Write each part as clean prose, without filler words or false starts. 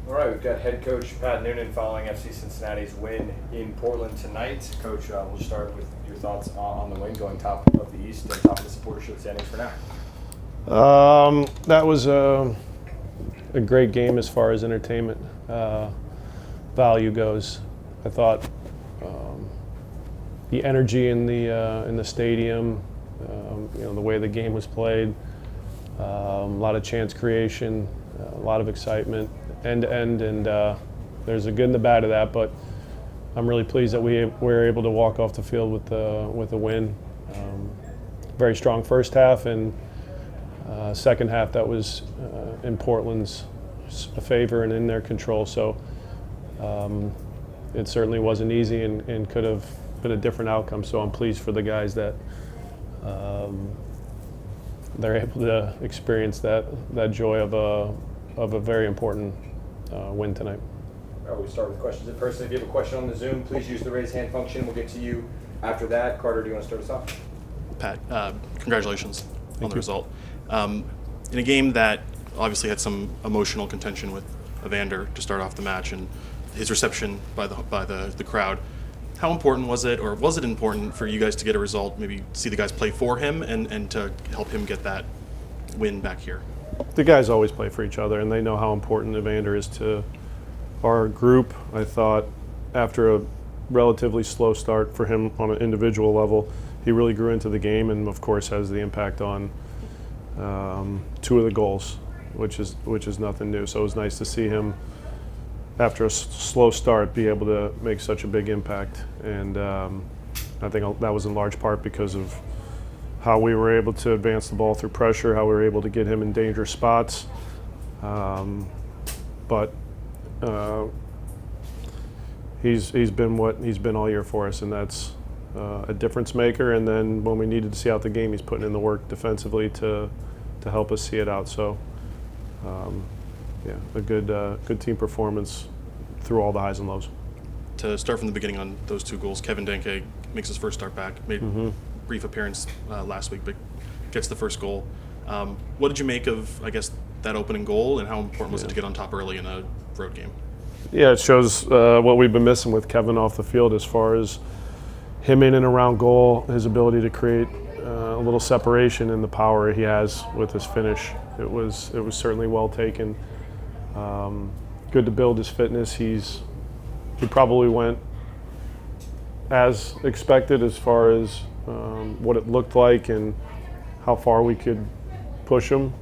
All right, we've got head coach Pat Noonan following FC Cincinnati's win in Portland tonight. Coach, we'll start with your thoughts on the win, going top of the East and top of the supportership standings for now. That was a great game as far as entertainment value goes. I thought the energy in the stadium, the way the game was played, a lot of chance creation, a lot of excitement, end to end, and there's a good and the bad of that. But I'm really pleased that we were able to walk off the field with a win. Very strong first half, and second half that was in Portland's favor and in their control. So it certainly wasn't easy and could have been a different outcome. So I'm pleased for the guys that they're able to experience that joy of a very important win tonight. All right, we start with questions in person. If you have a question on the Zoom, please use the raise hand function. We'll get to you after that. Carter, do you want to start us off? Pat, congratulations on the result. In a game that obviously had some emotional contention with Evander to start off the match and his reception by the crowd, how important was it, or was it important for you guys to get a result, maybe see the guys play for him and to help him get that win back here? The guys always play for each other, and they know how important Evander is to our group. I thought after a relatively slow start for him on an individual level, he really grew into the game, and of course has the impact on two of the goals, which is nothing new. So it was nice to see him after a slow start be able to make such a big impact, and I think that was in large part because of how we were able to advance the ball through pressure, how we were able to get him in dangerous spots. But he's been what he's been all year for us, and that's a difference maker. And then when we needed to see out the game, he's putting in the work defensively to help us see it out. So a good team performance through all the highs and lows. To start from the beginning on those two goals, Kevin Denke makes his first start back, made a brief appearance last week, but gets the first goal. What did you make of, I guess, that opening goal, and how important was it to get on top early in a road game? Yeah, it shows what we've been missing with Kevin off the field as far as him in and around goal, his ability to create a little separation, and the power he has with his finish. It was certainly well taken. Good to build his fitness. He probably went as expected as far as what it looked like and how far we could push him.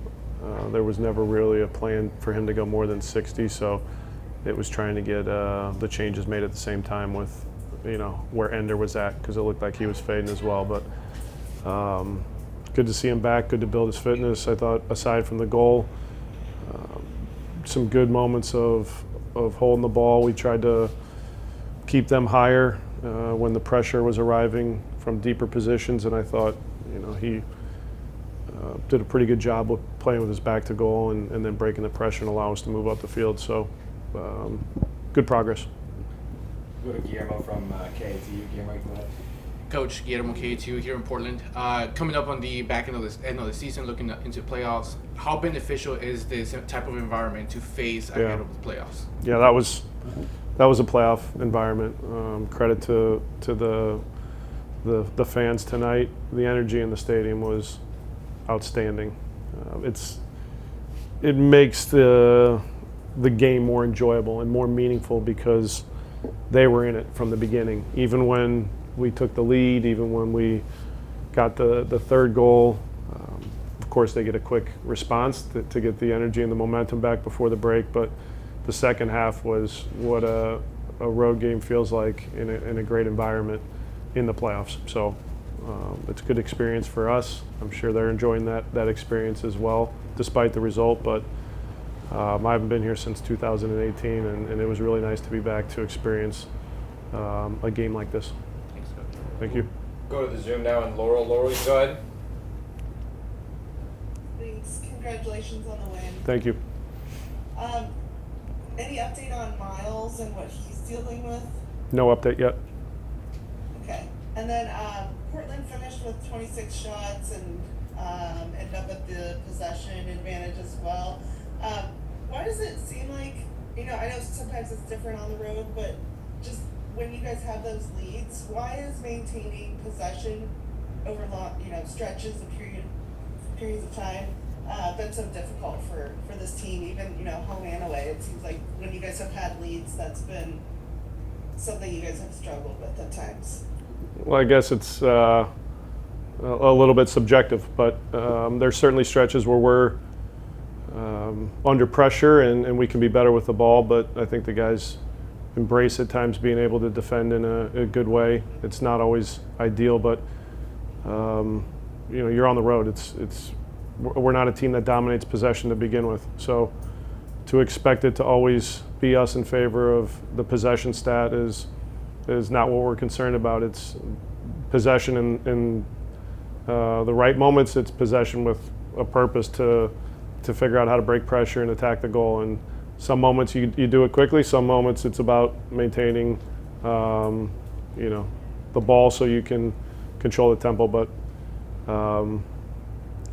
There was never really a plan for him to go more than 60, so it was trying to get the changes made at the same time with where Ender was at, because it looked like he was fading as well. But good to see him back, good to build his fitness. I thought aside from the goal, some good moments of holding the ball. We tried to keep them higher when the pressure was arriving from deeper positions, and I thought he did a pretty good job with playing with his back to goal and then breaking the pressure and allow us to move up the field. So good progress. Go to Guillermo from KATU. Guillermo, go ahead. Coach, Guillermo, KATU here in Portland. Coming up on the back end of the season, looking into playoffs, how beneficial is this type of environment to face ahead of the playoffs? Yeah, that was a playoff environment. Credit to the fans tonight. The energy in the stadium was outstanding. It makes the game more enjoyable and more meaningful because they were in it from the beginning. Even when we took the lead, even when we got the third goal, of course they get a quick response to get the energy and the momentum back before the break. But the second half was what a road game feels like in a great environment in the playoffs. So it's a good experience for us. I'm sure they're enjoying that experience as well, despite the result. But I haven't been here since 2018, and it was really nice to be back to experience a game like this. Thanks, Coach. Thank you. Go to the Zoom now, and Laurel. Laurel, you go ahead. Thanks. Congratulations on the win. Thank you. Any update on Miles and what he's dealing with? No update yet. Okay. And then Portland finished with 26 shots and ended up at the possession advantage as well. Why does it seem like you know, I know sometimes it's different on the road, but just when you guys have those leads, why is maintaining possession over long, you know, stretches of periods of time been so difficult for this team? Even, you know, home and away, it seems like when you guys have had leads, that's been something you guys have struggled with at times. Well, I guess it's a little bit subjective, but there's certainly stretches where we're under pressure and we can be better with the ball, but I think the guys embrace at times being able to defend in a good way. It's not always ideal, but you know, you're on the road. We're not a team that dominates possession to begin with, so to expect it to always be us in favor of the possession stat is not what we're concerned about. It's possession in the right moments. It's possession with a purpose to figure out how to break pressure and attack the goal. And some moments you do it quickly. Some moments it's about maintaining, you know, the ball so you can control the tempo. But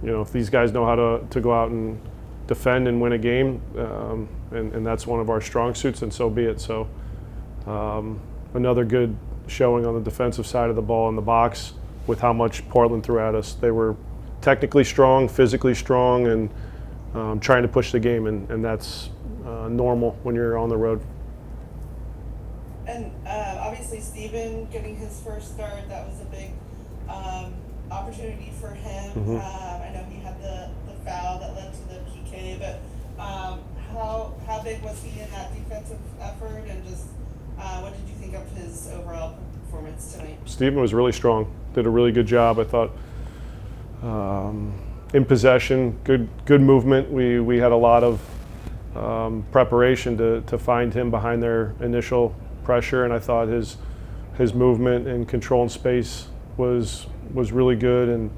you know, if these guys know how to go out and defend and win a game, and that's one of our strong suits, and so be it. So another good showing on the defensive side of the ball in the box with how much Portland threw at us. They were technically strong, physically strong, and trying to push the game, and that's normal when you're on the road. And obviously Steven getting his first start, that was a big opportunity for him. I know he had the foul that led to the PK, but how big was he in that defensive effort, and just what did you think of his overall performance tonight? Steven was really strong, did a really good job. I thought in possession, good movement. We had a lot of preparation to find him behind their initial pressure, and I thought his movement and control in space was really good, and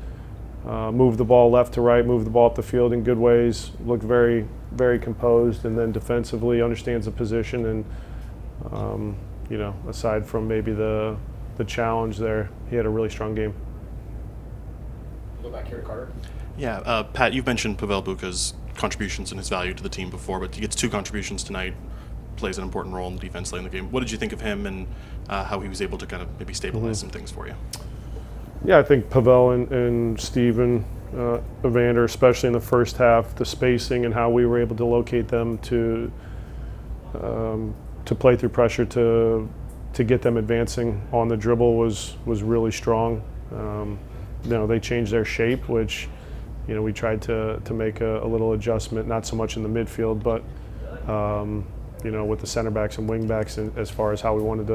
moved the ball left to right, moved the ball up the field in good ways, looked very, very composed, and then defensively understands the position. And you know, aside from maybe the challenge there, he had a really strong game. Go back here to Carter. Yeah, Pat, you've mentioned Pavvel Bua's contributions and his value to the team before, but he gets 2 contributions tonight, plays an important role in the defense late in the game. What did you think of him, and how he was able to kind of maybe stabilize some things for you? Yeah, I think Pavvel and Steven, Evander, especially in the first half, the spacing and how we were able to locate them to play through pressure to get them advancing on the dribble was really strong. You know, they changed their shape, which, you know, we tried to make a little adjustment, not so much in the midfield, but you know, with the center backs and wing backs, and as far as how we wanted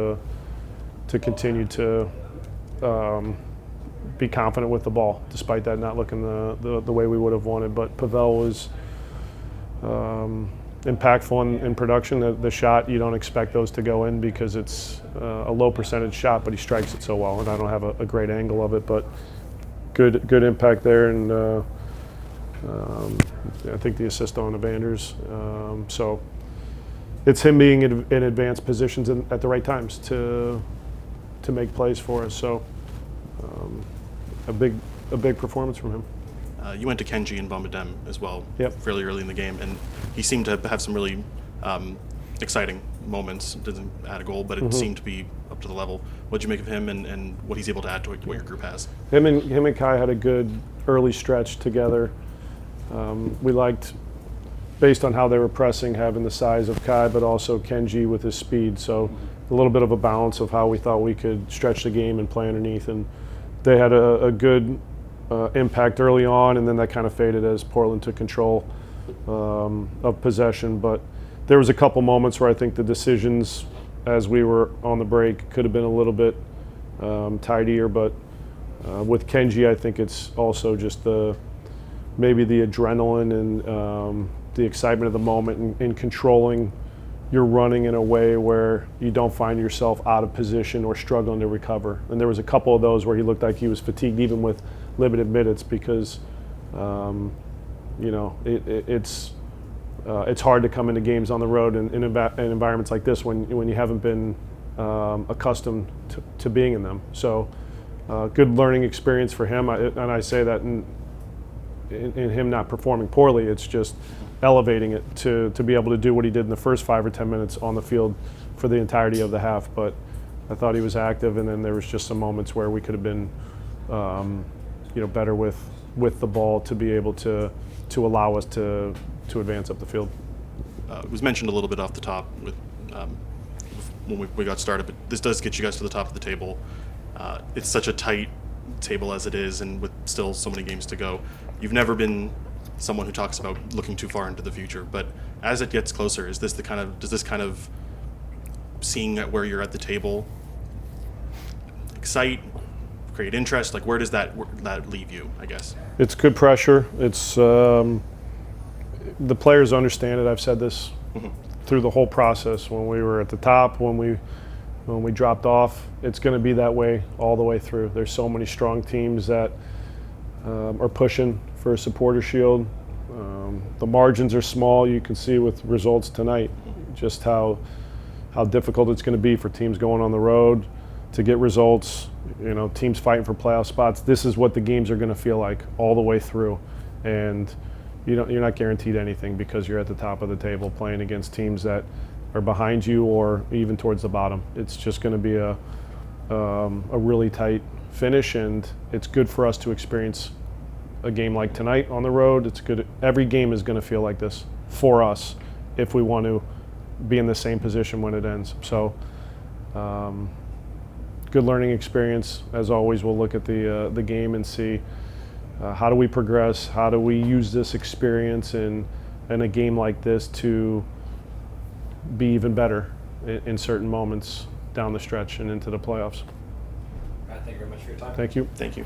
to continue to be confident with the ball, despite that not looking the way we would have wanted. But Pavvel was impactful in production. The shot, you don't expect those to go in because it's a low percentage shot, but he strikes it so well, and I don't have a great angle of it, but good impact there. And I think the assist on Evander's. So it's him being in advanced positions at the right times to make plays for us. So a big performance from him. You went to Kenji and Bombadem as well, Yep. fairly early in the game, and he seemed to have some really exciting moments. Didn't add a goal, but it seemed to be up to the level. What did you make of him, and what he's able to add to what your group has? Him and Kai had a good early stretch together. We liked, based on how they were pressing, having the size of Kai, but also Kenji with his speed. So a little bit of a balance of how we thought we could stretch the game and play underneath. And they had a good impact early on, and then that kind of faded as Portland took control of possession. But there was a couple moments where I think the decisions as we were on the break could have been a little bit tidier. But with Kenji, I think it's also just maybe the adrenaline and the excitement of the moment, and controlling your running in a way where you don't find yourself out of position or struggling to recover. And there was a couple of those where he looked like he was fatigued, even with limited minutes, because you know, it's hard to come into games on the road in environments like this when you haven't been accustomed to being in them. So good learning experience for him, and I say that in him not performing poorly. It's just elevating it to be able to do what he did in the first 5 or 10 minutes on the field for the entirety of the half. But I thought he was active, and then there was just some moments where we could have been, better with the ball to be able to allow us to advance up the field. It was mentioned a little bit off the top with when we got started, but this does get you guys to the top of the table. It's such a tight table as it is, and with still so many games to go. You've never been someone who talks about looking too far into the future, but as it gets closer, does this kind of seeing at where you're at the table excite, create interest? Like, where does that leave you, I guess? It's good pressure. It's the players understand it. I've said this through the whole process. When we were at the top, when we dropped off, it's going to be that way all the way through. There's so many strong teams that are pushing for a supporter shield. The margins are small. You can see with results tonight just how difficult it's going to be for teams going on the road to get results. Teams fighting for playoff spots. This is what the games are going to feel like all the way through, and you're not guaranteed anything because you're at the top of the table playing against teams that are behind you or even towards the bottom. It's just going to be a really tight finish, and it's good for us to experience a game like tonight on the road. It's good. Every game is going to feel like this for us if we want to be in the same position when it ends. So good learning experience. As always, we'll look at the game and see how do we progress, how do we use this experience in a game like this to be even better in certain moments down the stretch and into the playoffs. Matt, thank you very much for your time. Thank you. Thank you.